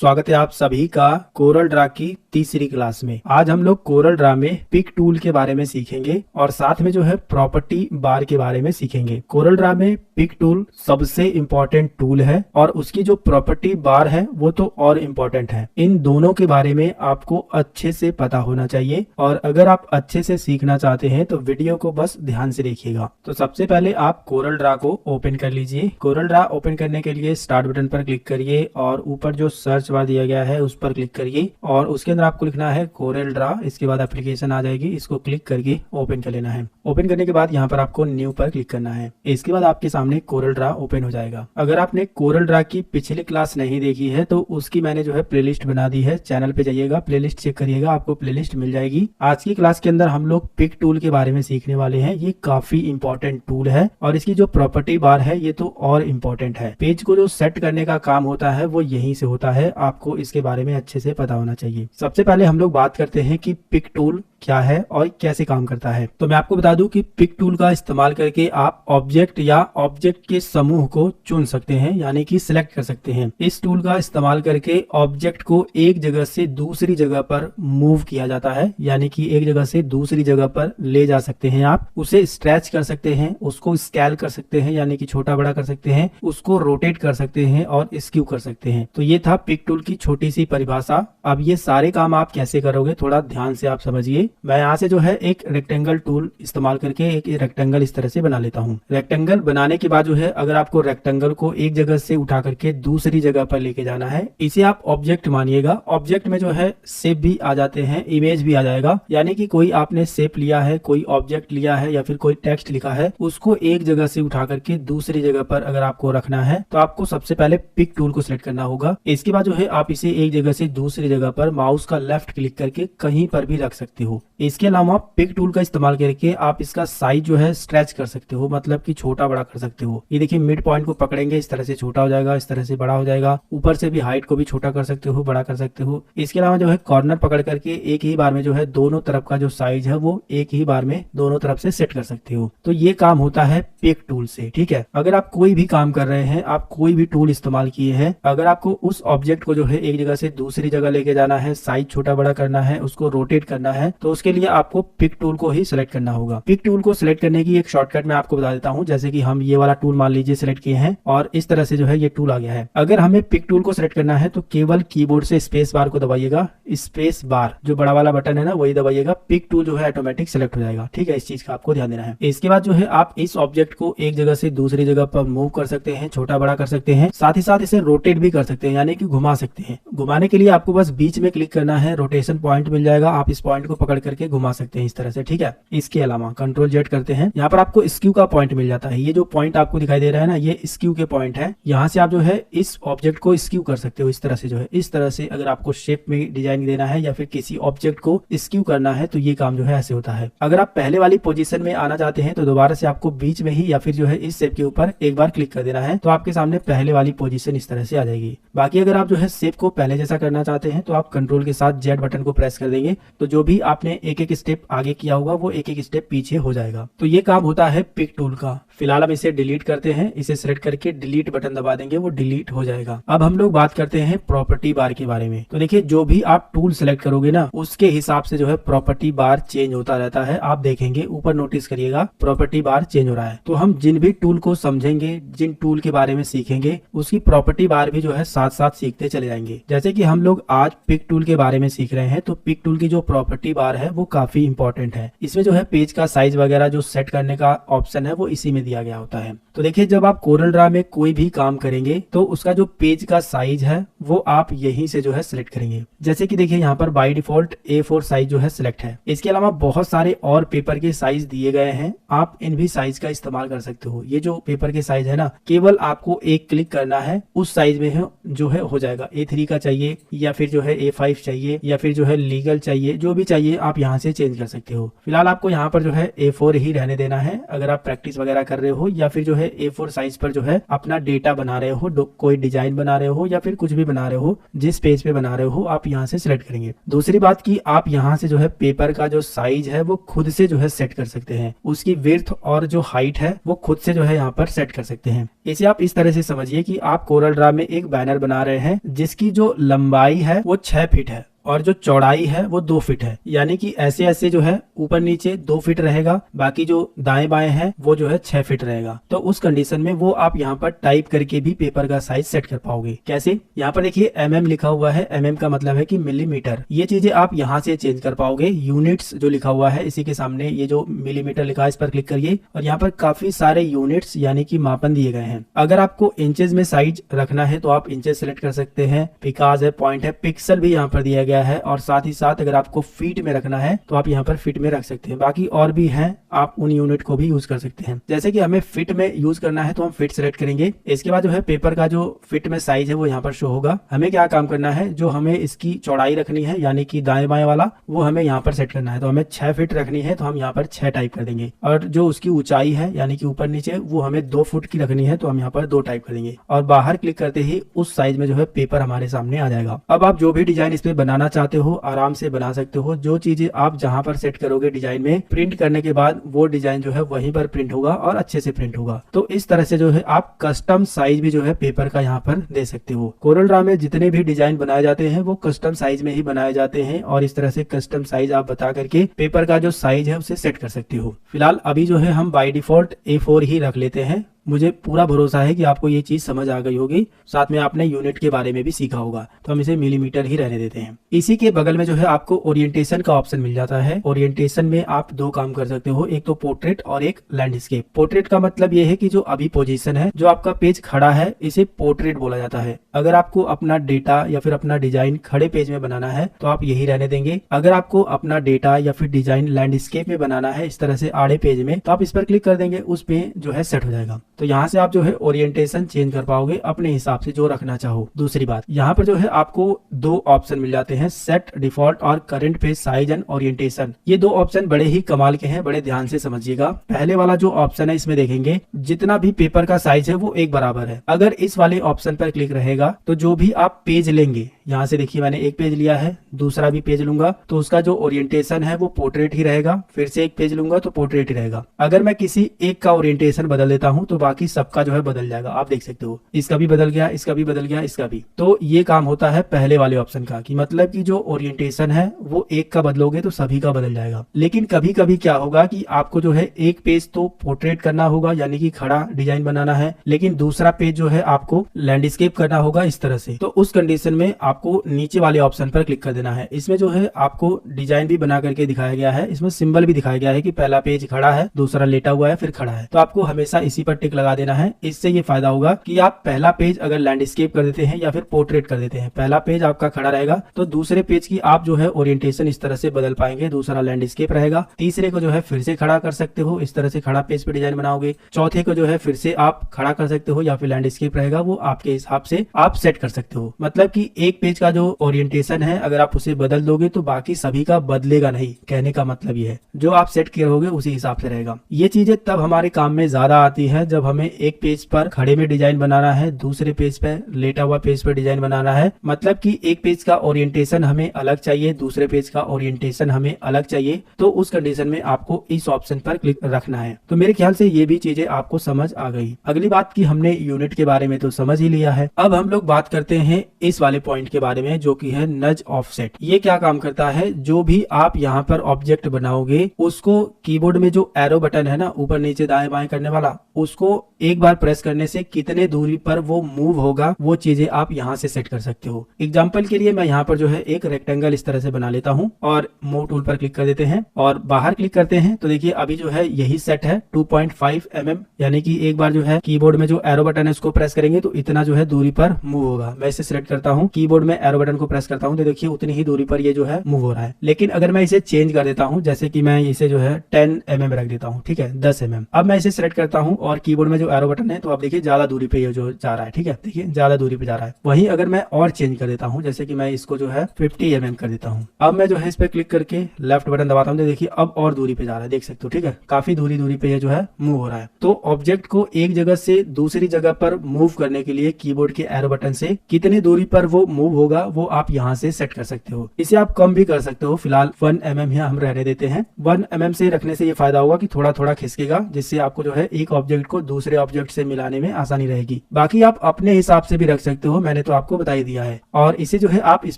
स्वागत है आप सभी का कोरल ड्रा की तीसरी क्लास में। आज हम लोग कोरल ड्रा में पिक टूल के बारे में सीखेंगे और साथ में जो है प्रॉपर्टी बार के बारे में सीखेंगे। कोरल ड्रा में पिक टूल सबसे इम्पोर्टेंट टूल है और उसकी जो प्रॉपर्टी बार है वो तो और इम्पोर्टेंट है। इन दोनों के बारे में आपको अच्छे से पता होना चाहिए और अगर आप अच्छे से सीखना चाहते हैं तो वीडियो को बस ध्यान से देखिएगा। तो सबसे पहले आप कोरल ड्रा को ओपन कर लीजिए। कोरल ड्रा ओपन करने के लिए स्टार्ट बटन पर क्लिक करिए और ऊपर जो सर्च बार दिया गया है उस पर क्लिक करिए और उसके अंदर आपको लिखना है कोरल ड्रा। इसके बाद एप्लीकेशन आ जाएगी, इसको क्लिक करके ओपन कर लेना है। ओपन करने के बाद यहाँ पर आपको न्यू पर क्लिक करना है। इसके बाद आपके सामने कोरल ड्रा ओपन हो जाएगा। अगर आपने कोरल ड्रा की पिछली क्लास नहीं देखी है तो उसकी मैंने जो है प्लेलिस्ट बना दी है। चैनल पे जाइएगा, प्लेलिस्ट चेक करिएगा, आपको प्लेलिस्ट मिल जाएगी। आज की क्लास के अंदर हम लोग पिक टूल के बारे में सीखने वाले हैं। ये काफी इंपॉर्टेंट टूल है और इसकी जो प्रॉपर्टी बार है ये तो और इम्पोर्टेंट है। पेज को जो सेट करने का काम होता है वो यहीं से होता है। आपको इसके बारे में अच्छे से पता होना चाहिए। सबसे पहले हम लोग बात करते हैं कि पिक टूल क्या है और कैसे काम करता है। तो मैं आपको बता दूं कि पिक टूल का इस्तेमाल करके आप ऑब्जेक्ट या ऑब्जेक्ट के समूह को चुन सकते हैं, यानी कि सिलेक्ट कर सकते हैं। इस टूल का इस्तेमाल करके ऑब्जेक्ट को एक जगह से दूसरी जगह पर मूव किया जाता है, यानी कि एक जगह से दूसरी जगह पर ले जा सकते हैं। आप उसे स्ट्रेच कर सकते हैं, उसको स्केल कर सकते हैं, यानी कि छोटा बड़ा कर सकते हैं, उसको रोटेट कर सकते हैं और स्क्यू कर सकते हैं। तो ये था पिक टूल की छोटी सी परिभाषा। अब ये सारे काम आप कैसे करोगे थोड़ा ध्यान से आप समझिए। मैं यहाँ से जो है एक रेक्टेंगल टूल इस्तेमाल करके एक रेक्टेंगल इस तरह से बना लेता हूँ। रेक्टेंगल बनाने के बाद जो है अगर आपको रेक्टेंगल को एक जगह से उठा करके दूसरी जगह पर लेके जाना है, इसे आप ऑब्जेक्ट मानिएगा। ऑब्जेक्ट में जो है शेप भी आ जाते हैं, इमेज भी आ जाएगा, यानी कि कोई आपने शेप लिया है, कोई ऑब्जेक्ट लिया है या फिर कोई टेक्स्ट लिखा है, उसको एक जगह से उठा करके दूसरी जगह पर अगर आपको रखना है तो आपको सबसे पहले पिक टूल को सिलेक्ट करना होगा। इसके बाद जो है आप इसे एक जगह से दूसरी जगह पर माउस का लेफ्ट क्लिक करके कहीं पर भी रख सकते हो। इसके अलावा पिक टूल का इस्तेमाल करके आप इसका साइज जो है स्ट्रेच कर सकते हो, मतलब कि छोटा बड़ा कर सकते हो। ये देखिए मिड पॉइंट को पकड़ेंगे, इस तरह से छोटा हो जाएगा, इस तरह से बड़ा हो जाएगा। ऊपर से भी हाइट को भी छोटा कर सकते हो, बड़ा कर सकते हो। इसके अलावा जो है कॉर्नर पकड़ करके एक ही बार में जो है दोनों तरफ का जो साइज है वो एक ही बार में दोनों तरफ से सेट कर सकते हो। तो ये काम होता है पिक टूल से, ठीक है। अगर आप कोई भी काम कर रहे हैं, आप कोई भी टूल इस्तेमाल किए हैं, अगर आपको उस ऑब्जेक्ट को जो है एक जगह से दूसरी जगह लेके जाना है, साइज छोटा बड़ा करना है, उसको रोटेट करना है, तो उसके लिए आपको पिक टूल को ही सिलेक्ट करना होगा। पिक टूल को सिलेक्ट करने की एक शॉर्टकट मैं आपको बता देता हूं। जैसे कि हम ये वाला टूल मान लीजिए सिलेक्ट किए हैं और इस तरह से जो है ये टूल आ गया है। अगर हमें पिक टूल को सिलेक्ट करना है तो केवल कीबोर्ड से स्पेस बार को दबाइएगा। स्पेस बार जो बड़ा वाला बटन है ना वही दबाइएगा। पिक टूल जो है ऑटोमेटिक सिलेक्ट हो जाएगा, ठीक है। इस चीज का आपको ध्यान देना है। इसके बाद जो है आप इस ऑब्जेक्ट को एक जगह से दूसरी जगह पर मूव कर सकते हैं, छोटा बड़ा कर सकते हैं, साथ ही साथ इसे रोटेट भी कर सकते हैं, यानी कि घुमा सकते हैं। घुमाने के लिए आपको बस बीच में क्लिक करना है, रोटेशन पॉइंट मिल जाएगा, आप इस पॉइंट को पकड़ करके घुमा सकते हैं इस तरह से, ठीक है। इसके अलावा कंट्रोल जेड करते हैं, यहाँ पर आपको स्क्यू का पॉइंट मिल जाता है। ये जो पॉइंट आपको दिखाई दे रहा है ना, ये स्क्यू के पॉइंट है। यहाँ से आप जो है इस ऑब्जेक्ट को स्क्यू कर सकते हो इस तरह से, जो है इस तरह से। अगर आपको शेप में डिजाइन देना है या फिर किसी ऑब्जेक्ट को स्क्यू करना है तो ये काम जो है ऐसे होता है। अगर आप पहले वाली पोजीशन में आना चाहते हैं तो दोबारा से आपको बीच में ही या फिर जो है इस शेप के ऊपर एक बार क्लिक कर देना है, तो आपके सामने पहले वाली पोजीशन इस तरह से आ जाएगी। बाकी अगर आप जो है शेप को पहले जैसा करना चाहते हैं तो आप कंट्रोल के साथ जेड बटन को प्रेस कर देंगे, तो जो भी आपने एक एक स्टेप आगे किया होगा वो एक एक स्टेप पीछे हो जाएगा। तो ये काम होता है पिक टूल का। फिलहाल हम इसे डिलीट करते हैं, इसे सिलेक्ट करके डिलीट बटन दबा देंगे, वो डिलीट हो जाएगा। अब हम लोग बात करते हैं प्रॉपर्टी बार के बारे में। तो देखिए जो भी आप टूल सिलेक्ट करोगे ना उसके हिसाब से जो है प्रॉपर्टी बार चेंज होता रहता है। आप देखेंगे ऊपर नोटिस करिएगा प्रॉपर्टी बार चेंज हो रहा है। तो हम जिन भी टूल को समझेंगे, जिन टूल के बारे में सीखेंगे, उसकी प्रॉपर्टी बार भी जो है साथ साथ सीखते चले जाएंगे। जैसे कि हम लोग आज पिक टूल के बारे में सीख रहे हैं, तो पिक टूल की जो प्रॉपर्टी बार है वो काफी इंपॉर्टेंट है। इसमें जो है पेज का साइज वगैरह जो सेट करने का ऑप्शन है वो इसी में दिया गया होता है। तो देखिए जब आप कोरल ड्रा में कोई भी काम करेंगे तो उसका जो पेज का साइज है वो आप यहीं से जो है सिलेक्ट करेंगे। जैसे कि देखिए यहाँ पर बाय डिफॉल्ट A4 साइज जो है सिलेक्ट है। इसके अलावा बहुत सारे और पेपर के साइज दिए गए हैं, आप इन भी साइज का इस्तेमाल कर सकते हो। ये जो पेपर के साइज है ना, केवल आपको एक क्लिक करना है, उस साइज में है जो है हो जाएगा। A3 का चाहिए या फिर जो है A5 चाहिए या फिर जो है लीगल चाहिए, जो भी चाहिए आप यहाँ से चेंज कर सकते हो। फिलहाल आपको यहाँ पर जो है A4 ही रहने देना है। अगर आप प्रैक्टिस वगैरह कर रहे हो या फिर जो है A4 साइज पर जो है अपना डेटा बना रहे हो, कोई डिजाइन बना रहे हो या फिर कुछ भी बना रहे हो, जिस पेज पे बना रहे हो आप यहाँ से सिलेक्ट करेंगे। दूसरी बात की आप यहाँ से जो है पेपर का जो साइज है वो खुद से जो है सेट कर सकते हैं। उसकी विड्थ और जो हाइट है वो खुद से जो है यहाँ पर सेट कर सकते हैं। इसे आप इस तरह से समझिए कि आप कोरल ड्रा में एक बैनर बना रहे हैं जिसकी जो लंबाई है वो 6 फीट है और जो चौड़ाई है वो 2 फीट है, यानी कि ऐसे ऐसे जो है ऊपर नीचे 2 फीट रहेगा, बाकी जो दाएं बाएं है वो जो है 6 फीट रहेगा। तो उस कंडीशन में वो आप यहाँ पर टाइप करके भी पेपर का साइज सेट कर पाओगे। कैसे? यहाँ पर देखिए mm लिखा हुआ है, mm का मतलब है कि मिलीमीटर। ये चीजें आप यहाँ से चेंज कर पाओगे। यूनिट्स जो लिखा हुआ है इसी के सामने ये जो मिलीमीटर लिखा है इस पर क्लिक करिए और यहाँ पर काफी सारे यूनिट्स यानी कि मापन दिए गए हैं। अगर आपको इंचेस में साइज रखना है तो आप इंचेस सेलेक्ट कर सकते हैं, पिकाज है, पॉइंट है, पिक्सल भी यहाँ पर दिया गया है और साथ ही साथ अगर आपको फीट में रखना है तो आप यहाँ पर फीट में रख सकते हैं। बाकी और भी हैं, आप उन यूनिट को भी यूज कर सकते हैं। जैसे कि हमें फीट में यूज करना है तो हम फीट सेलेक्ट करेंगे। इसके बाद जो है पेपर का जो फीट में साइज है वो यहाँ पर शो होगा। हमें क्या काम करना है, जो हमें इसकी चौड़ाई रखनी है यानी कि दाएं बाएं वाला वो हमें यहाँ पर सेट करना है। तो हमें 6 फीट रखनी है तो हम यहाँ पर 6 टाइप कर देंगे और जो उसकी ऊंचाई है यानी कि ऊपर नीचे वो हमें 2 फुट की रखनी है तो हम यहाँ पर 2 टाइप कर देंगे और बाहर क्लिक करते ही उस साइज में जो है पेपर हमारे सामने आ जाएगा। अब आप जो भी डिजाइन इस पे बनाना चाहते हो आराम से बना सकते हो। जो चीजें आप जहां पर सेट करोगे डिजाइन में, प्रिंट करने के बाद वो डिजाइन जो है वहीं पर प्रिंट होगा और अच्छे से प्रिंट होगा। तो इस तरह से जो है आप कस्टम साइज भी जो है पेपर का यहाँ पर दे सकते हो। कोरल ड्रा में जितने भी डिजाइन बनाए जाते हैं वो कस्टम साइज में ही बनाए जाते हैं और इस तरह से कस्टम साइज आप बता करके पेपर का जो साइज है उसे सेट कर सकते हो। फिलहाल अभी जो है हम बाय डिफॉल्ट A4 ही रख लेते हैं। मुझे पूरा भरोसा है कि आपको ये चीज समझ आ गई होगी, साथ में आपने यूनिट के बारे में भी सीखा होगा। तो हम इसे मिलीमीटर ही रहने देते हैं। इसी के बगल में जो है आपको ओरिएंटेशन का ऑप्शन मिल जाता है। ओरिएंटेशन में आप 2 काम कर सकते हो, एक तो पोर्ट्रेट और एक लैंडस्केप। पोर्ट्रेट का मतलब ये है कि जो अभी पोजीशन है, जो आपका पेज खड़ा है, इसे पोर्ट्रेट बोला जाता है। अगर आपको अपना डेटा या फिर अपना डिजाइन खड़े पेज में बनाना है तो आप यही रहने देंगे। अगर आपको अपना डेटा या फिर डिजाइन लैंडस्केप में बनाना है इस तरह से आड़े पेज में, तो आप इस पर क्लिक कर देंगे, उस पे जो है सेट हो जाएगा। तो यहाँ से आप जो है ओरिएंटेशन चेंज कर पाओगे अपने हिसाब से जो रखना चाहो। दूसरी बात, यहाँ पर जो है आपको 2 ऑप्शन मिल जाते हैं, सेट डिफॉल्ट और current page size and orientation. ये 2 ऑप्शन बड़े ही कमाल के हैं, बड़े ध्यान से समझिएगा। पहले वाला जो ऑप्शन है इसमें देखेंगे जितना भी पेपर का साइज है वो एक बराबर है। अगर इस वाले ऑप्शन पर क्लिक रहेगा तो जो भी आप पेज लेंगे, यहाँ से देखिए मैंने एक पेज लिया है, दूसरा भी पेज लूंगा तो उसका जो ओरिएंटेशन है वो पोर्ट्रेट ही रहेगा। फिर से एक पेज लूंगा तो पोर्ट्रेट ही रहेगा। अगर मैं किसी एक का ओरिएंटेशन बदल देता हूँ तो बाकी सबका जो है बदल जाएगा। आप देख सकते हो इसका भी बदल गया, इसका भी बदल गया, इसका भी। तो ये काम होता है पहले वाले ऑप्शन का, कि मतलब कि जो ओरिएंटेशन है वो एक का बदलोगे तो सभी का बदल जाएगा। लेकिन कभी कभी क्या होगा कि आपको जो है एक पेज तो पोर्ट्रेट करना होगा यानी कि खड़ा डिजाइन बनाना है, लेकिन दूसरा पेज जो है आपको लैंडस्केप करना होगा इस तरह से। तो उस कंडीशन में आपको नीचे वाले ऑप्शन पर क्लिक कर देना है। इसमें जो है आपको डिजाइन भी बना करके दिखाया गया है, इसमें सिंबल भी दिखाया गया है कि पहला पेज खड़ा है, दूसरा लेटा हुआ है, फिर खड़ा है। तो आपको हमेशा इसी पर टिक लगा देना है। इससे ये फायदा होगा कि आप पहला पेज अगर लैंडस्केप कर देते हैं या फिर पोर्ट्रेट कर देते हैं, पहला पेज आपका खड़ा रहेगा तो दूसरे पेज की आप जो है ओरिएंटेशन इस तरह से बदल पाएंगे। दूसरा लैंडस्केप रहेगा, तीसरे को जो है फिर से खड़ा कर सकते हो, इस तरह से खड़ा पेज पे डिजाइन बनाओगे। चौथे को जो है फिर से आप खड़ा कर सकते हो या फिर लैंडस्केप रहेगा, वो आपके हिसाब से आप सेट कर सकते हो। मतलब कि एक पेज का जो ओरिएंटेशन है अगर आप उसे बदल दोगे तो बाकी सभी का बदलेगा नहीं। कहने का मतलब ये है जो आप सेट किए रहोगे उसी हिसाब से रहेगा। ये चीजें तब हमारे काम में ज्यादा आती है जब हमें एक पेज पर खड़े में डिजाइन बनाना है, दूसरे पेज पे लेटा हुआ पेज पर डिजाइन बनाना है। मतलब कि एक पेज का ओरिएंटेशन हमें अलग चाहिए, दूसरे पेज का ओरिएंटेशन हमें अलग चाहिए। तो उस कंडीशन में आपको इस ऑप्शन पर क्लिक रखना है। तो मेरे ख्याल से ये भी चीजें आपको समझ आ गई। अगली बात की हमने यूनिट के बारे में तो समझ ही लिया है। अब हम लोग बात करते हैं इस वाले पॉइंट के बारे में जो कि है नज ऑफसेट। ये क्या काम करता है, जो भी आप यहाँ पर ऑब्जेक्ट बनाओगे उसको कीबोर्ड में जो एरो बटन है ना ऊपर नीचे दाएं बाएं करने वाला, उसको एक बार प्रेस करने से कितने दूरी पर वो मूव होगा वो चीजें आप यहाँ से सेट कर सकते हो। एग्जांपल के लिए मैं यहाँ पर जो है एक रेक्टेंगल इस तरह से बना लेता हूँ और मूव टूल पर क्लिक कर देते हैं और बाहर क्लिक करते हैं तो देखिए अभी जो है यही सेट है 2.5 mm, यानी कि एक बार जो है कीबोर्ड में जो एरो बटन है उसको प्रेस करेंगे तो इतना जो है दूरी पर मूव होगा। मैं इसे सिलेक्ट करता हूँ, कीबोर्ड कीबोर्ड में एरो बटन को प्रेस करता हूँ तो देखिए उतनी ही दूरी पर ये जो है मूव हो रहा है। लेकिन अगर मैं इसे चेंज कर देता हूँ, जैसे कि मैं इसे जो है 10 mm रख देता हूँ, ठीक है, 10 mm। अब मैं इसे सेलेक्ट करता हूँ और कीबोर्ड में जो एरो बटन है तो आप देखिए ज्यादा दूरी पे ये जो जा रहा है, ठीक है, देखिए ज्यादा दूरी पे जा रहा है। वहीं अगर मैं और चेंज कर देता हूँ, जैसे कि मैं इसको जो है 50 mm कर देता हूँ, अब मैं जो है इस पे क्लिक करके लेफ्ट बटन दबाता हूँ तो देखिए अब और दूरी पे जा रहा है, देख सकते हो, ठीक है, काफी दूरी पे ये जो है मूव हो रहा है। तो ऑब्जेक्ट को एक जगह से दूसरी जगह पर मूव करने के लिए कीबोर्ड के एरो बटन से कितनी दूरी पर वो मूव होगा वो आप यहाँ से सेट कर सकते हो। इसे आप कम भी कर सकते हो, फिलहाल 1 mm यहाँ हम रहने देते हैं। 1 mm से रखने से ये फायदा होगा कि थोड़ा थोड़ा खिसकेगा, जिससे आपको जो है एक ऑब्जेक्ट को दूसरे ऑब्जेक्ट से मिलाने में आसानी रहेगी। बाकी आप अपने हिसाब से भी रख सकते हो, मैंने तो आपको बता ही दिया है। और इसे जो है आप इस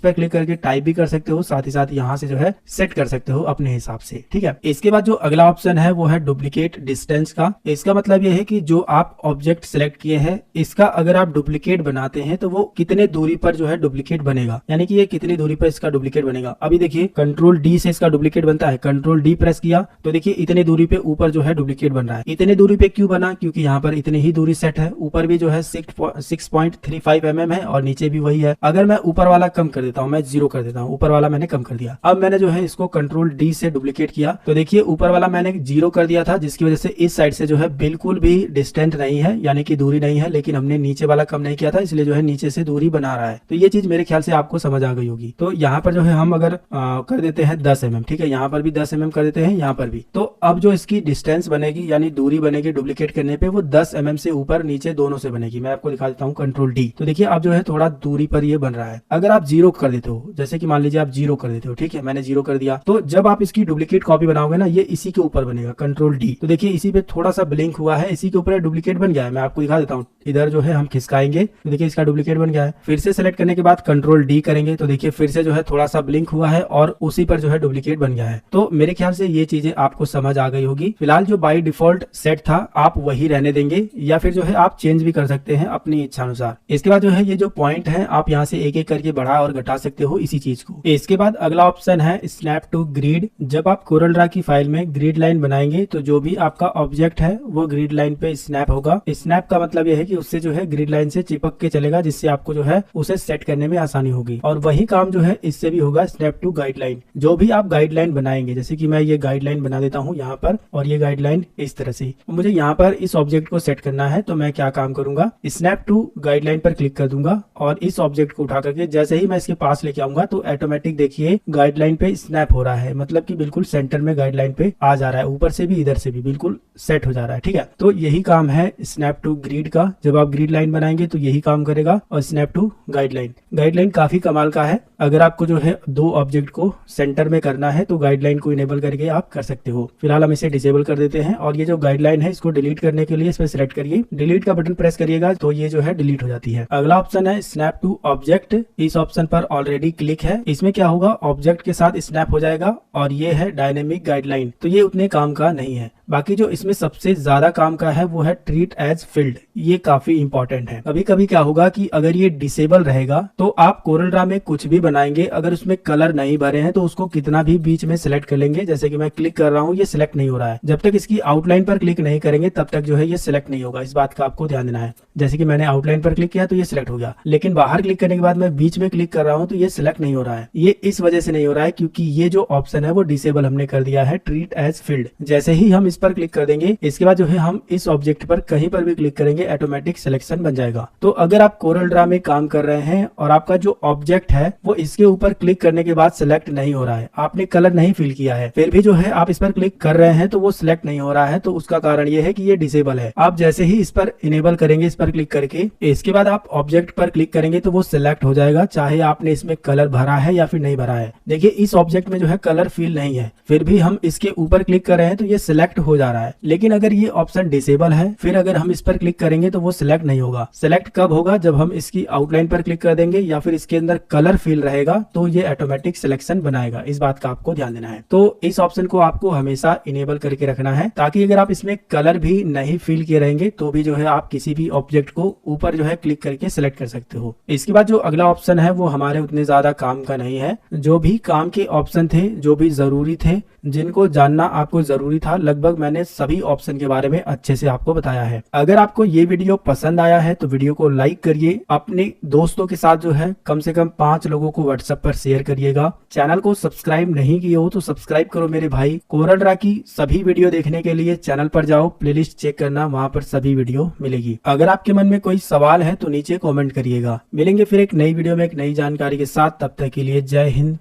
पर क्लिक करके टाइप भी कर सकते हो, साथ ही साथ यहाँ से जो है सेट कर सकते हो अपने हिसाब से, ठीक है। इसके बाद जो अगला ऑप्शन है वो है डुप्लीकेट डिस्टेंस का। इसका मतलब ये है कि जो आप ऑब्जेक्ट सिलेक्ट किए हैं इसका अगर आप डुप्लीकेट बनाते हैं तो वो कितने दूरी पर जो है डुप्लीकेट बनेगा, यानी कि ये कितनी दूरी पर इसका डुप्लीकेट बनेगा। अभी देखिए कंट्रोल डी से इसका डुप्लीकेट बनता है, कंट्रोल डी प्रेस किया तो देखिए इतने दूरी पे ऊपर जो है डुप्लीकेट बन रहा है। इतने दूरी पे क्यों बना, क्योंकि यहाँ पर इतनी ही दूरी सेट है, ऊपर भी जो है 6.35 mm है और नीचे भी वही है। अगर मैं ऊपर वाला कम कर देता हूँ, मैं 0 कर देता हूँ, ऊपर वाला मैंने कम कर दिया। अब मैंने जो है इसको कंट्रोल डी से डुप्लीकेट किया तो देखिए ऊपर वाला मैंने 0 कर दिया था, जिसकी वजह से इस साइड से जो है बिल्कुल भी डिस्टेंट नहीं है, यानी कि दूरी नहीं है, लेकिन हमने नीचे वाला कम नहीं किया था, इसलिए जो है नीचे से दूरी बना रहा है। तो ये चीज मेरे ख्याल से आपको समझ आ गई होगी। तो यहाँ पर जो है हम अगर कर देते हैं 10 mm, ठीक है, यहाँ पर भी 10 mm कर देते हैं, यहाँ पर भी, तो अब जो इसकी डिस्टेंस बनेगी यानी दूरी बनेगी डुप्लीकेट करने पे वो 10 mm से ऊपर नीचे दोनों से बनेगी। मैं आपको दिखा देता हूँ कंट्रोल डी, तो देखिए अब जो है थोड़ा दूरी पर ये बन रहा है। अगर आप 0 कर देते हो, जैसे कि मान लीजिए आप 0 कर देते हो, ठीक है, मैंने 0 कर दिया, तो जब आप इसकी डुप्लीकेट कॉपी बनाओगे ना ये इसी के ऊपर बनेगा, कंट्रोल डी। तो देखिए इसी पे थोड़ा सा ब्लिंक हुआ है, इसी के ऊपर डुप्लीकेट बन गया है। मैं आपको दिखा देता हूँ, इधर जो है हम खिसकाएंगे तो देखिए इसका डुप्लीकेट बन गया है। फिर से सेलेक्ट करने के बाद कंट्रोल डी करेंगे तो देखिए फिर से जो है थोड़ा सा ब्लिंक हुआ है और उसी पर जो है डुप्लीकेट बन गया है। तो मेरे ख्याल से ये चीजें आपको समझ आ गई होगी। फिलहाल जो बाय डिफॉल्ट सेट था आप वही रहने देंगे, या फिर जो है आप चेंज भी कर सकते हैं अपनी इच्छा अनुसार। इसके बाद जो है ये जो पॉइंट है आप यहाँ से एक एक करके बढ़ा और घटा सकते हो इसी चीज को। इसके बाद अगला ऑप्शन है स्नैप टू ग्रिड। जब आप कोरल ड्रा की फाइल में ग्रिड लाइन बनाएंगे तो जो भी आपका ऑब्जेक्ट है वो ग्रिड लाइन पे स्नैप होगा। स्नैप का मतलब यह है कि उससे जो है ग्रिड लाइन से चिपक के चलेगा, जिससे आपको जो है उसे सेट करने में आसानी होगी। और वही काम जो है इससे भी होगा स्नैप टू गाइडलाइन। जो भी आप गाइडलाइन बनाएंगे, जैसे कि मैं ये गाइडलाइन बना देता हूँ यहाँ पर, और ये गाइडलाइन इस तरह से, मुझे यहाँ पर इस ऑब्जेक्ट को सेट करना है तो मैं क्या काम करूंगा, स्नैप टू गाइडलाइन पर क्लिक कर दूंगा और इस ऑब्जेक्ट को उठा करके जैसे ही मैं इसके पास लेके आऊंगा तो ऑटोमेटिक देखिए गाइडलाइन पे स्नैप हो रहा है, मतलब कि बिल्कुल सेंटर में गाइडलाइन पे आ जा रहा है, ऊपर से भी इधर से भी बिल्कुल सेट हो जा रहा है, ठीक है। तो यही काम है स्नैप टू ग्रिड का। जब आप ग्रिड लाइन बनाएंगे तो यही काम करेगा। और स्नैप टू गाइडलाइन, गाइडलाइन काफी कमाल का है। अगर आपको जो है दो ऑब्जेक्ट को सेंटर में करना है तो गाइडलाइन को इनेबल करके आप कर सकते हो। फिलहाल हम इसे डिसेबल कर देते हैं और ये जो गाइडलाइन है इसको डिलीट करने के लिए इस पर सिलेक्ट करिए, डिलीट का बटन प्रेस करिएगा तो ये जो है डिलीट हो जाती है। अगला ऑप्शन है स्नैप टू ऑब्जेक्ट। इस ऑप्शन पर ऑलरेडी क्लिक है। इसमें क्या होगा, ऑब्जेक्ट के साथ स्नैप हो जाएगा और ये है डायनेमिक गाइडलाइन, तो ये उतने काम का नहीं है। बाकी जो इसमें सबसे ज्यादा काम का है वो है ट्रीट एज फील्ड। ये काफी इंपॉर्टेंट है। कभी कभी क्या होगा कि अगर ये डिसेबल रहेगा तो आप कोरल ड्रा में कुछ भी बनाएंगे, अगर उसमें कलर नहीं भरे हैं तो उसको कितना भी बीच में सिलेक्ट कर लेंगे, जैसे कि मैं क्लिक कर रहा हूँ ये सिलेक्ट नहीं हो रहा है। जब तक इसकी आउटलाइन पर क्लिक नहीं करेंगे तब तक जो है ये सिलेक्ट नहीं होगा। इस बात का आपको ध्यान देना है। जैसे कि मैंने आउटलाइन पर क्लिक किया तो ये सिलेक्ट हो गया, लेकिन बाहर क्लिक करने के बाद मैं बीच में क्लिक कर रहा हूँ तो ये सिलेक्ट नहीं हो रहा है। ये इस वजह से नहीं हो रहा है क्योंकि ये जो ऑप्शन है वो डिसेबल हमने कर दिया है, ट्रीट एज फील्ड। जैसे ही हम इस पर क्लिक कर देंगे, इसके बाद जो है हम इस ऑब्जेक्ट पर कहीं पर भी क्लिक करेंगे ऑटोमेटिक सिलेक्शन बन जाएगा। तो अगर आप कोरल ड्रा में काम कर रहे हैं और आपका जो ऑब्जेक्ट है वो इसके ऊपर क्लिक करने के बाद सिलेक्ट नहीं हो रहा है, आपने कलर नहीं फिल किया है, फिर भी जो है आप इस पर क्लिक कर रहे हैं तो वो सिलेक्ट नहीं हो रहा है, तो उसका कारण ये है कि ये डिसेबल है। आप जैसे ही इस पर इनेबल करेंगे, इस पर क्लिक करके, इसके बाद आप ऑब्जेक्ट पर क्लिक करेंगे तो वो सिलेक्ट हो जाएगा, चाहे आपने इसमें कलर भरा है या फिर नहीं भरा है। देखिए इस ऑब्जेक्ट में जो है कलर फिल नहीं है, फिर भी हम इसके ऊपर क्लिक कर रहे हैं तो ये सिलेक्ट हो जा रहा है। लेकिन अगर ये ऑप्शन डिसेबल है, फिर अगर हम इस पर क्लिक करेंगे तो वो सिलेक्ट नहीं होगा। सिलेक्ट कब होगा, जब हम इसकी आउटलाइन पर क्लिक कर देंगे या फिर इसके अंदर कलर फिल रहेगा तो ये ऑटोमेटिक सिलेक्शन बनाएगा। इस बात का आपको ध्यान देना है। तो इस ऑप्शन को आपको हमेशा इनेबल करके रखना है, ताकि अगर आप इसमें कलर भी नहीं फिल किए रहेंगे तो भी जो है आप किसी भी ऑब्जेक्ट को ऊपर जो है क्लिक करके सिलेक्ट कर सकते हो। इसके बाद जो अगला ऑप्शन है वो हमारे उतने ज्यादा काम का नहीं है। जो भी काम के ऑप्शन थे, जो भी जरूरी थे, जिनको जानना आपको जरूरी था, लगभग लगभग मैंने सभी ऑप्शन के बारे में अच्छे से आपको बताया है। अगर आपको ये वीडियो पसंद आया है तो वीडियो को लाइक करिए, अपने दोस्तों के साथ जो है कम से कम 5 लोगों को व्हाट्सएप पर शेयर करिएगा। चैनल को सब्सक्राइब नहीं किए हो तो सब्सक्राइब करो मेरे भाई। कोरल ड्रा की सभी वीडियो देखने के लिए चैनल पर जाओ, प्लेलिस्ट चेक करना, वहां पर सभी वीडियो मिलेगी। अगर आपके मन में कोई सवाल है तो नीचे कमेंट करिएगा। मिलेंगे फिर एक नई वीडियो में एक नई जानकारी के साथ, तब तक के लिए जय हिंद।